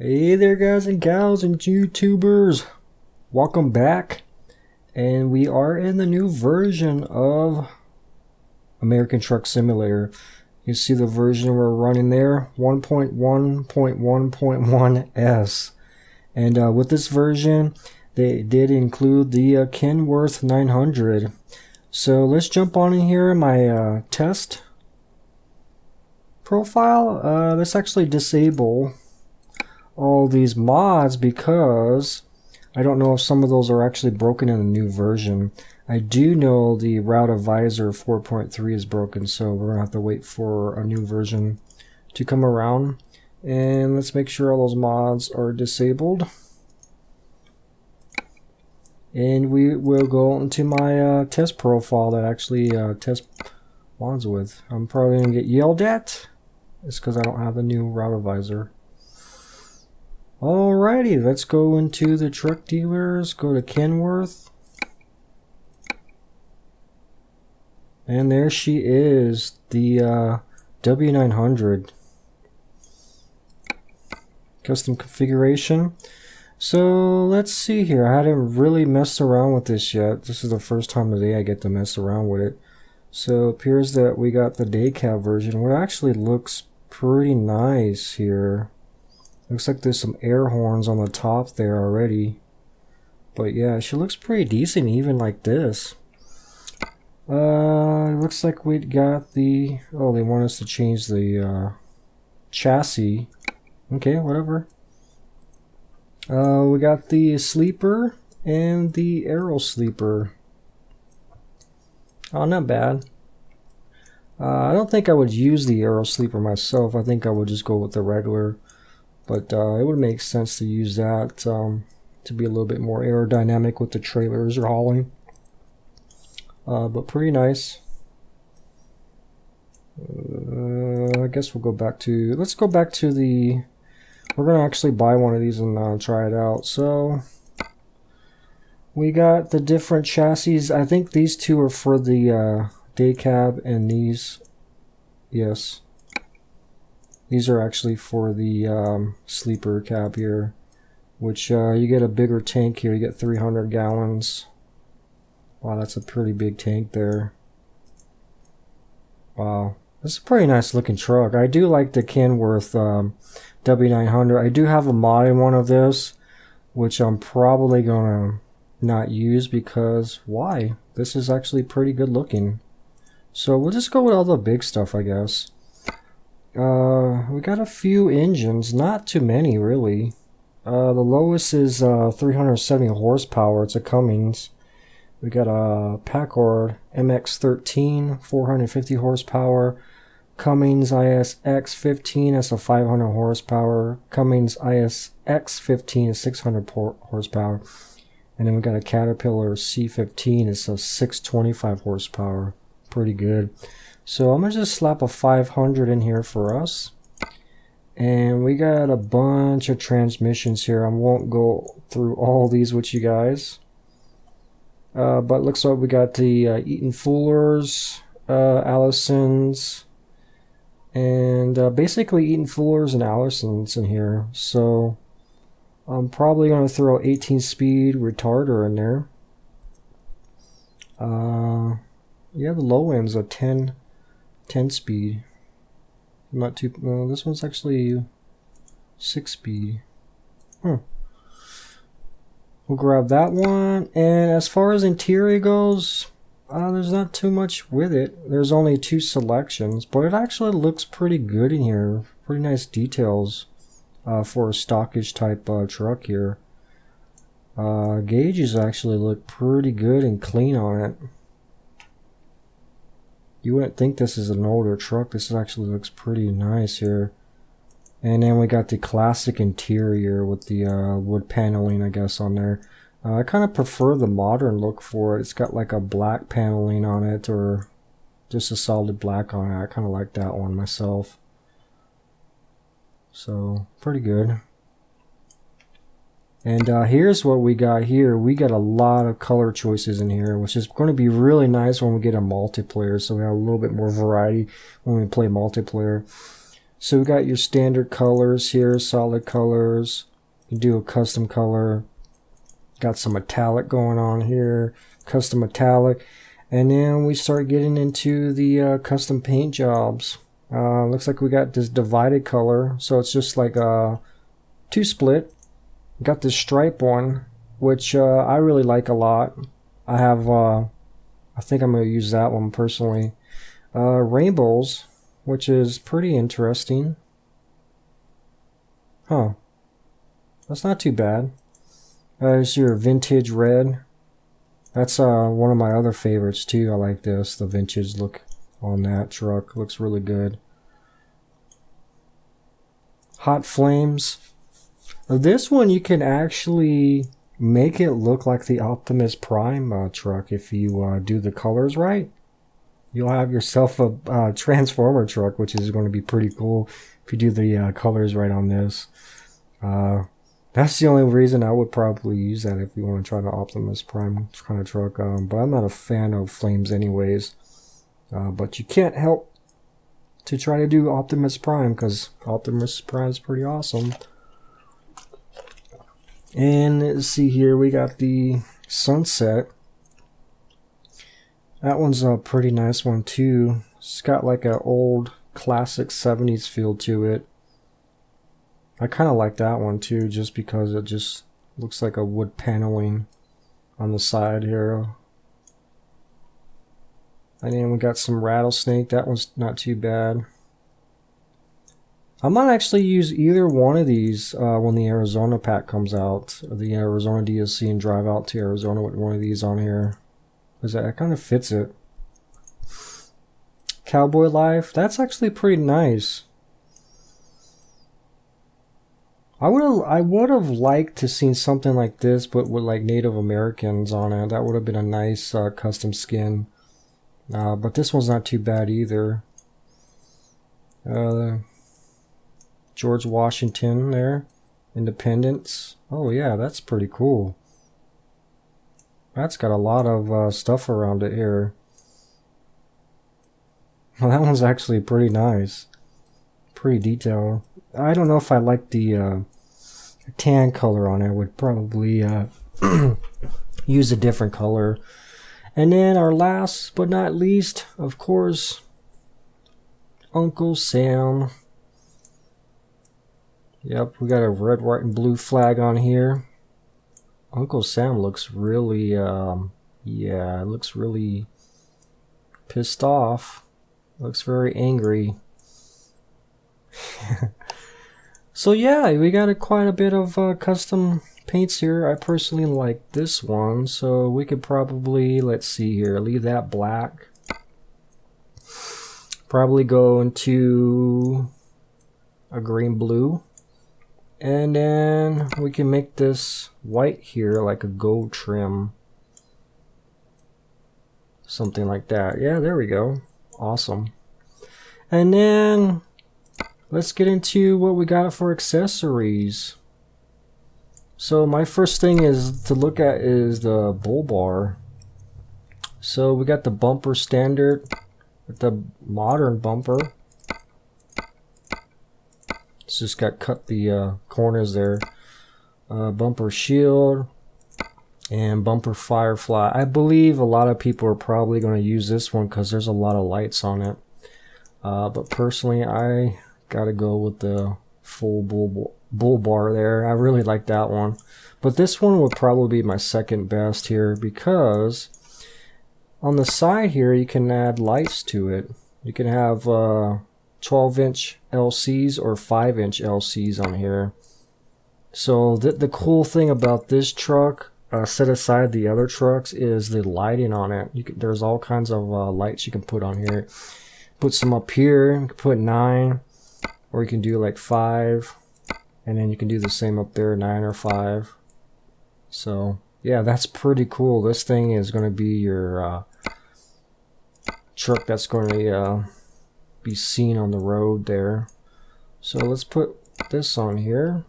Hey there guys and gals and YouTubers, welcome back, and we are in the new version of American Truck Simulator. You see the version we're running there, 1.1.1.1s, and with this version they did include the Kenworth 900. So let's jump on in here, my test profile. Let's actually disable all these mods because I don't know if some of those are actually broken in the new version. I do know the route advisor 4.3 is broken, so we're gonna have to wait for a new version to come around. And let's make sure all those mods are disabled, and we will go into my test profile that actually test mods with. I'm probably gonna get yelled at. It's because I don't have the new route advisor. Alrighty, let's go into the truck dealers, go to Kenworth. And there she is, the W900. Custom configuration. So let's see here, I hadn't really messed around with this yet. This is the first time today I get to mess around with it. So it appears that we got the day cab version, which actually looks pretty nice here. Looks like there's some air horns on the top there already. But yeah, she looks pretty decent even like this. Looks like we got the... Oh, they want us to change the chassis. Okay, whatever. We got the sleeper and the aero sleeper. Oh, not bad. I don't think I would use the aero sleeper myself. I think I would just go with the regular. But it would make sense to use that to be a little bit more aerodynamic with the trailers you're hauling. But pretty nice. I guess we'll go back to... Let's go back to the... We're going to actually buy one of these and try it out. So we got the different chassis. I think these two are for the day cab, and these... Yes. These are actually for the sleeper cab here, which you get a bigger tank here. You get 300 gallons. Wow, that's a pretty big tank there. Wow, this is a pretty nice looking truck. I do like the Kenworth W900. I do have a mod in one of this, which I'm probably gonna not use because why? This is actually pretty good looking. So we'll just go with all the big stuff, I guess. We got a few engines, not too many really. The lowest is 370 horsepower. It's a Cummins. We got a Packard MX-13, 450 horsepower. Cummins ISX-15, that's a 500 horsepower. Cummins ISX-15 is 600 horsepower. And then we got a Caterpillar C15, it's a 625 horsepower. Pretty good. So I'm going to just slap a 500 in here for us. And we got a bunch of transmissions here. I won't go through all these with you guys. But looks like we got the Eaton Fullers, Allisons, and basically Eaton Fullers and Allisons in here. So I'm probably going to throw 18-speed retarder in there. Yeah, the low end's a 10 speed. Not too... this one's actually 6 speed. We'll grab that one. And as far as interior goes, there's not too much with it. There's only 2 selections, but it actually looks pretty good in here. Pretty nice details for a stockish type truck here. Gauges actually look pretty good and clean on it. You wouldn't think this is an older truck. This actually looks pretty nice here. And then we got the classic interior with the wood paneling, I guess, on there. I kind of prefer the modern look for it. It's got like a black paneling on it, or just a solid black on it. I kind of like that one myself. So, pretty good. And here's what we got here. We got a lot of color choices in here, which is going to be really nice when we get a multiplayer, so we have a little bit more variety when we play multiplayer. So we got your standard colors here, solid colors. You do a custom color. Got some metallic going on here, custom metallic. And then we start getting into the custom paint jobs. Looks like we got this divided color, so it's just like a 2-split. Got this stripe one, which I really like a lot. I have, I think I'm going to use that one personally. Rainbows, which is pretty interesting. Huh. That's not too bad. There's your vintage red. That's one of my other favorites too. I like this. The vintage look on that truck looks really good. Hot flames. This one you can actually make it look like the Optimus Prime truck if you do the colors right. You'll have yourself a Transformer truck, which is going to be pretty cool if you do the colors right on this. That's the only reason I would probably use that if you want to try the Optimus Prime kind of truck. But I'm not a fan of flames anyways. But you can't help to try to do Optimus Prime because Optimus Prime is pretty awesome. And let's see here, we got the Sunset. That one's a pretty nice one too. It's got like an old classic 70s feel to it. I kind of like that one too, just because it just looks like a wood paneling on the side here. And then we got some Rattlesnake. That one's not too bad. I might actually use either one of these when the Arizona pack comes out, or the Arizona DLC, and drive out to Arizona with one of these on here, because that kind of fits it. Cowboy Life. That's actually pretty nice. I would have liked to seen something like this, but with like Native Americans on it. That would have been a nice custom skin. But this one's not too bad either. George Washington there, Independence. Oh yeah, that's pretty cool. That's got a lot of stuff around it here. Well, that one's actually pretty nice, pretty detailed. I don't know if I like the tan color on it. I would probably use a different color. And then our last but not least, of course, Uncle Sam. Yep, we got a red, white, and blue flag on here. Uncle Sam looks really, yeah, it looks really pissed off. Looks very angry. So yeah, we got quite a bit of custom paints here. I personally like this one, so we could probably, let's see here, leave that black. Probably go into a green blue. And then we can make this white here like a gold trim. Something like that. Yeah, there we go. Awesome. And then let's get into what we got for accessories. So my first thing is to look at is the bull bar. So we got the bumper standard with the modern bumper. It's just got cut the corners there. Bumper shield and bumper firefly. I believe a lot of people are probably going to use this one because there's a lot of lights on it. But personally, I gotta go with the full bull bar there. I really like that one. But this one would probably be my second best here because on the side here you can add lights to it. You can have 12-inch LCs or 5-inch LCs on here. So the cool thing about this truck, set aside the other trucks, is the lighting on it. There's all kinds of lights you can put on here. Put some up here. You can put 9, or you can do like 5, and then you can do the same up there, 9 or 5. So yeah, that's pretty cool. This thing is going to be your truck that's going to be seen on the road there. So let's put this on here.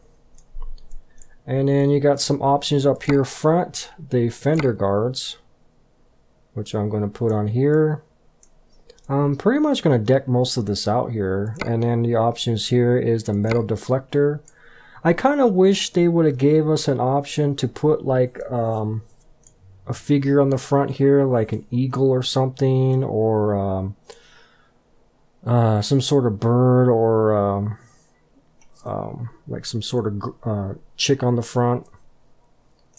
And then you got some options up here front, the fender guards, which I'm going to put on here. I'm pretty much going to deck most of this out here. And then the options here is the metal deflector. I kind of wish they would have gave us an option to put like a figure on the front here, like an eagle or something, or some sort of bird, or like some sort of chick on the front.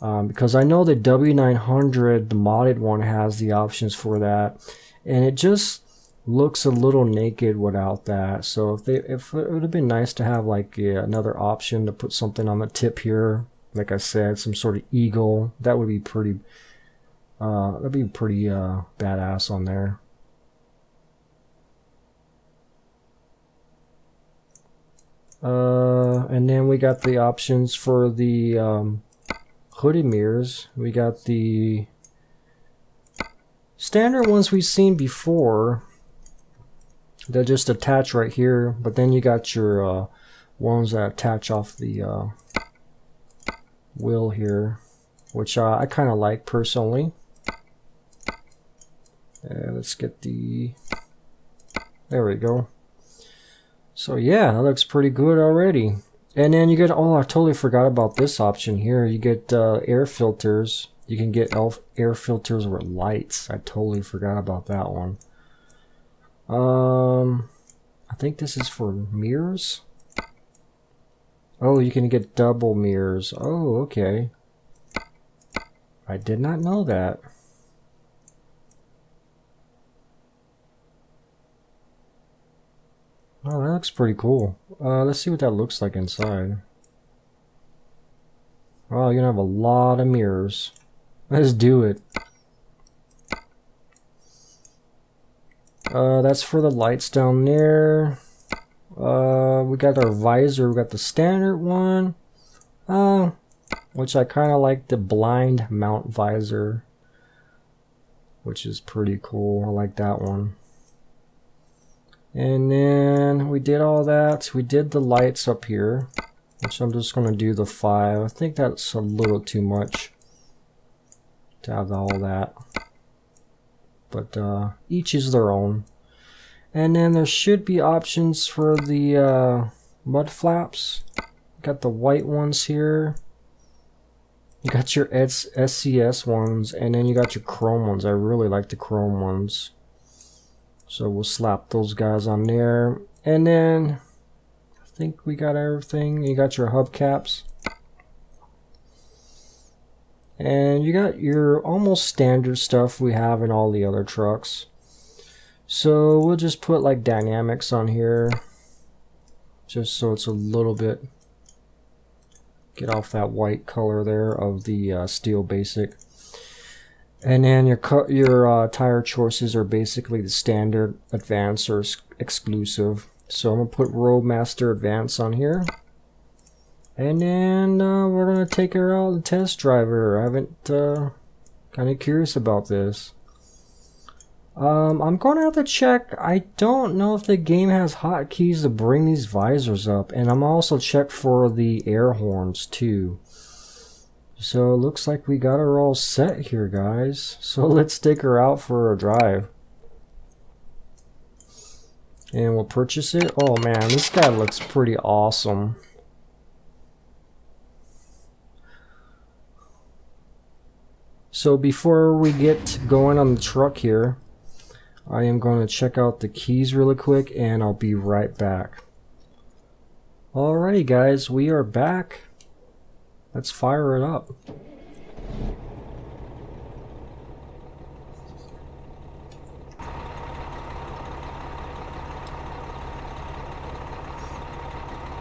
Because I know the W900, the modded one, has the options for that, and it just looks a little naked without that. So if it would have been nice to have like another option to put something on the tip here, like I said, some sort of eagle, that would be pretty badass on there. And then we got the options for the hooded mirrors. We got the standard ones we've seen before. They'll just attach right here, but then you got your ones that attach off the wheel here, which I kind of like personally. Let's get the, there we go. So yeah, that looks pretty good already. And then you get, oh, I totally forgot about this option here. You get air filters. You can get air filters with lights. I totally forgot about that one. I think this is for mirrors. Oh, you can get double mirrors. Oh, okay. I did not know that. Oh, that looks pretty cool. Let's see what that looks like inside. Oh, you're gonna have a lot of mirrors. Let's do it. That's for the lights down there. We got our visor. We got the standard one, which I kind of like the blind mount visor, which is pretty cool. I like that one. And then we did all that. We did the lights up here, which I'm just going to do the 5. I think that's a little too much to have all that. But each is their own. And then there should be options for the mud flaps. Got the white ones here. You got your SCS ones, and then you got your chrome ones. I really like the chrome ones. So we'll slap those guys on there. And then I think we got everything. You got your hubcaps. And you got your almost standard stuff we have in all the other trucks. So we'll just put like dynamics on here, just so it's a little bit, get off that white color there of the steel basic. And then your tire choices are basically the standard, advanced, or exclusive. So I'm gonna put Roadmaster Advance on here. And then we're going to take her out and test drive her. I haven't, kind of curious about this. I'm going to have to check. I don't know if the game has hotkeys to bring these visors up. And I'm also check for the air horns too. So it looks like we got her all set here, guys. So let's take her out for a drive. And we'll purchase it. Oh man, this guy looks pretty awesome. So before we get going on the truck here, I am going to check out the keys really quick and I'll be right back. Alrighty guys, we are back. Let's fire it up.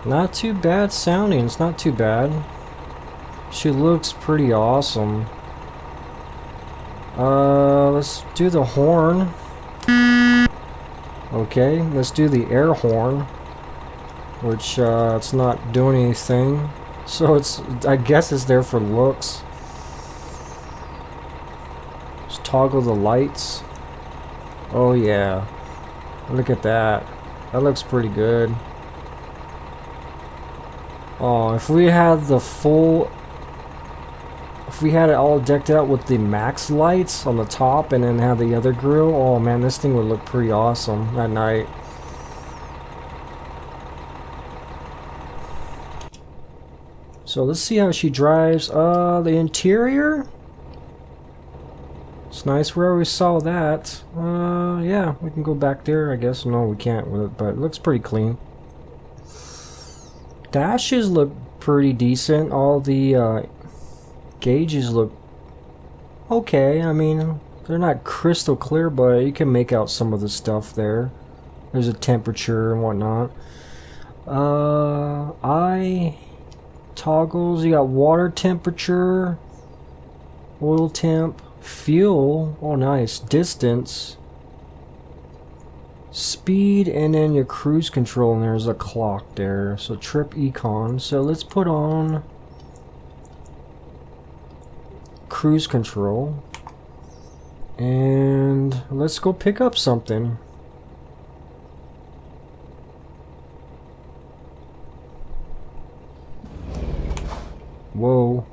Not too bad sounding, it's not too bad. She looks pretty awesome. Let's do the horn. Okay, let's do the air horn, which it's not doing anything. So it's, I guess it's there for looks. Just toggle the lights. Oh yeah, look at that. That looks pretty good. Oh, if we had the full if we had it all decked out with the max lights on the top and then have the other grill, oh man, this thing would look pretty awesome at night. So let's see how she drives. The interior? It's nice. We already saw that. Yeah, we can go back there, I guess. No, we can't with it, but it looks pretty clean. Dashes look pretty decent. All the gauges look okay. I mean, they're not crystal clear, but you can make out some of the stuff there. There's a temperature and whatnot. Eye toggles. You got water temperature, oil temp, fuel. Oh, nice. Distance, speed, and then your cruise control. And there's a clock there. So trip econ. So let's put on cruise control and let's go pick up something. Whoa.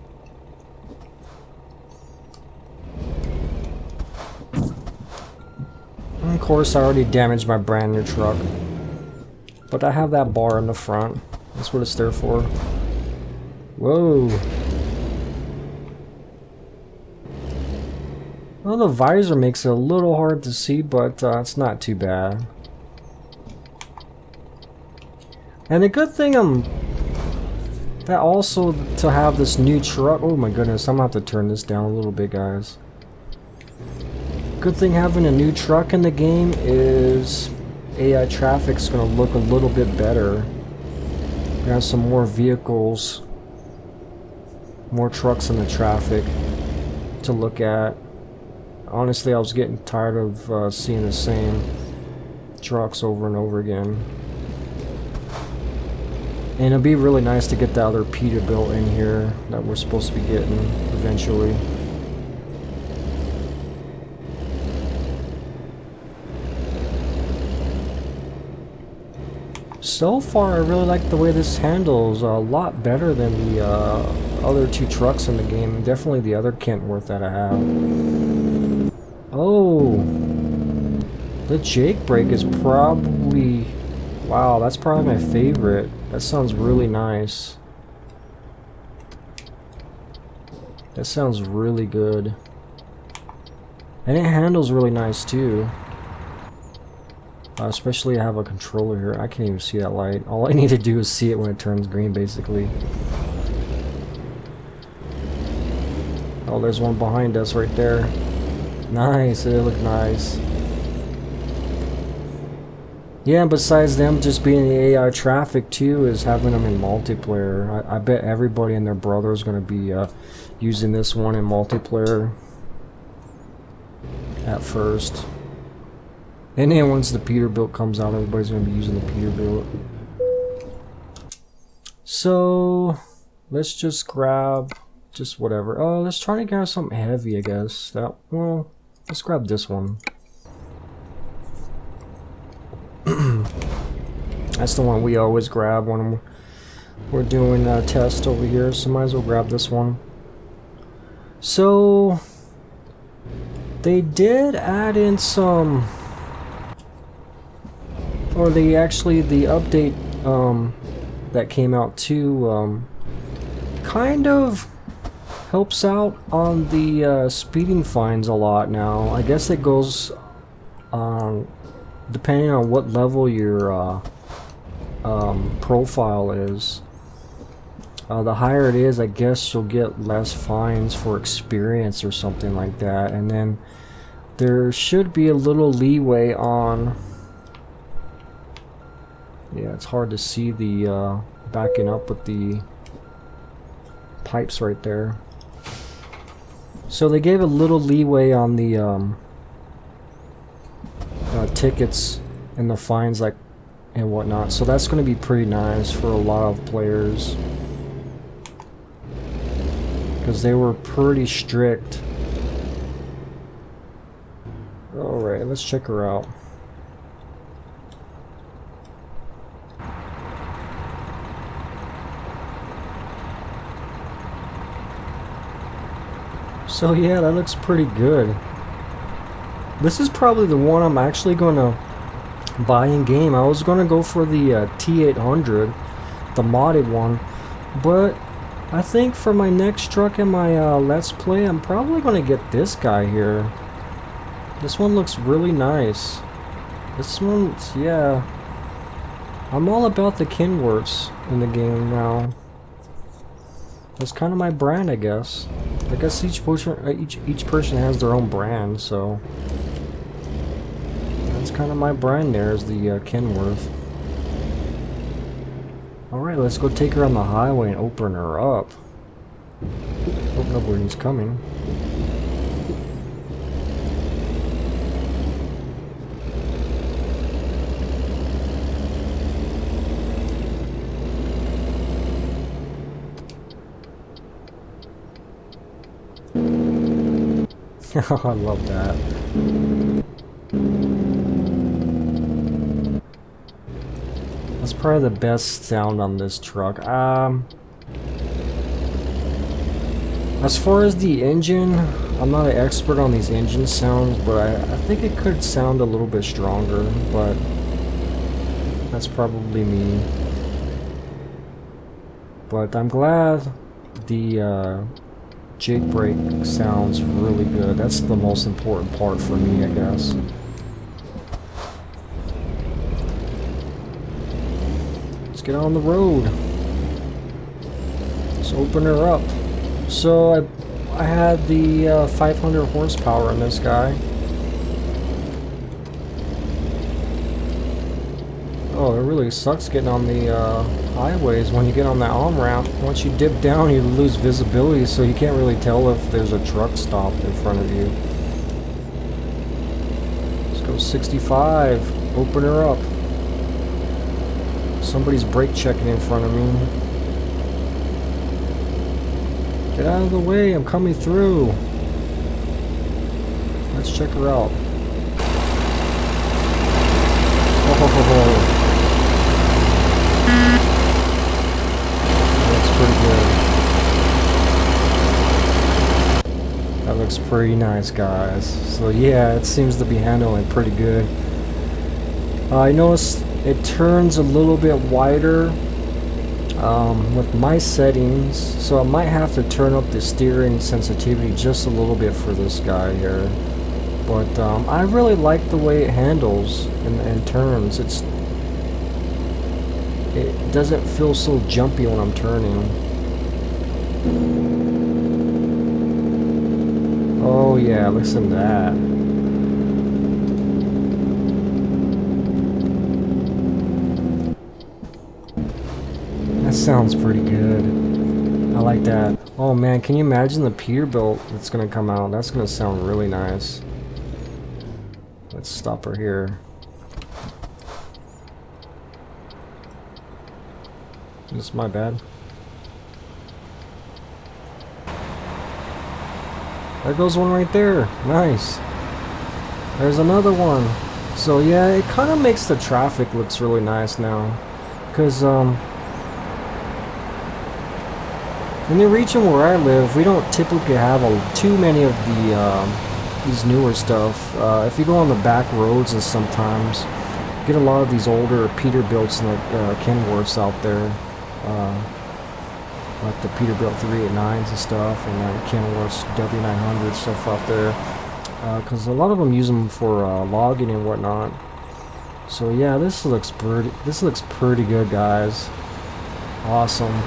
And of course I already damaged my brand new truck, but I have that bar in the front. That's what it's there for. Whoa. Well, the visor makes it a little hard to see, but it's not too bad. And the good thing that also to have this new truck. Oh my goodness, I'm gonna have to turn this down a little bit, guys. Good thing having a new truck in the game is AI traffic's gonna look a little bit better. We have some more vehicles, more trucks in the traffic to look at. Honestly, I was getting tired of seeing the same trucks over and over again. And it'd be really nice to get the other Peterbilt in here that we're supposed to be getting eventually. So far, I really like the way this handles. A lot better than the other two trucks in the game. And definitely the other Kenworth that I have. Oh, the Jake brake is probably... Wow, that's probably my favorite. That sounds really nice. That sounds really good. And it handles really nice too. Especially I have a controller here. I can't even see that light. All I need to do is see it when it turns green, basically. Oh, there's one behind us right there. Nice, it looked nice. Yeah, and besides them just being the AI traffic too, is having them in multiplayer. I bet everybody and their brother is going to be using this one in multiplayer at first. And then once the Peterbilt comes out, everybody's going to be using the Peterbilt. So let's just grab just whatever. Oh, let's try to grab something heavy, I guess. Well, let's grab this one. That's the one we always grab when we're doing a test over here, so might as well grab this one. So they did add in some, or the update that came out too kind of helps out on the speeding fines a lot now. I guess it goes depending on what level your profile is. The higher it is, I guess you'll get less fines for experience or something like that. And then there should be a little leeway on... Yeah, it's hard to see the backing up with the pipes right there. So they gave a little leeway on the tickets and the fines, like, and whatnot. So that's going to be pretty nice for a lot of players, because they were pretty strict. Alright, let's check her out. So yeah, that looks pretty good. This is probably the one I'm actually gonna buy in game. I was gonna go for the T800, the modded one, but I think for my next truck in my Let's Play, I'm probably gonna get this guy here. This one looks really nice. This one's, yeah. I'm all about the Kenworths in the game now. That's kind of my brand, I guess. I guess each person has their own brand, so that's kind of my brand. There is the Kenworth. All right, let's go take her on the highway and open her up. Oh, nobody's coming. I love that. That's probably the best sound on this truck. As far as the engine, I'm not an expert on these engine sounds, but I think it could sound a little bit stronger, but that's probably me. But I'm glad the jake brake sounds really good. That's the most important part for me, I guess. Let's get on the road. Let's open her up. So I had the 500 horsepower in this guy. Oh, it really sucks getting on the highways when you get on that on-ramp. Once you dip down, you lose visibility, so you can't really tell if there's a truck stopped in front of you. Let's go 65. Open her up. Somebody's brake checking in front of me. Get out of the way, I'm coming through. Let's check her out. Oh. That looks pretty nice, guys. So yeah, it seems to be handling pretty good. I noticed it turns a little bit wider with my settings, so I might have to turn up the steering sensitivity just a little bit for this guy here. But I really like the way it handles and turns. It doesn't feel so jumpy when I'm turning. Oh yeah, listen to that. That sounds pretty good. I like that. Oh man, can you imagine the Peterbilt that's gonna come out? That's gonna sound really nice. Let's stop her here. This is my bad. There goes one right there. Nice. There's another one. So yeah, it kind of makes the traffic looks really nice now, because in the region where I live, we don't typically have too many of these newer stuff. If you go on the back roads, and sometimes get a lot of these older Peterbilts and Kenworths out there, like the Peterbilt 389s and stuff, and Kenworth's W900 stuff out there, because a lot of them use them for logging and whatnot. So yeah, this looks pretty good, guys. Awesome.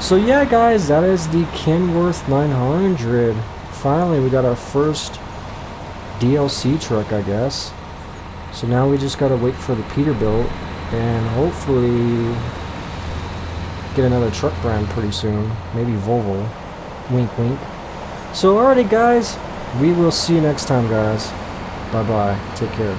So yeah, guys, that is the Kenworth 900. Finally, we got our first DLC truck, I guess. So now we just gotta wait for the Peterbilt and hopefully get another truck brand pretty soon. Maybe Volvo. Wink, wink. So alrighty, guys, we will see you next time, guys. Bye bye. Take care.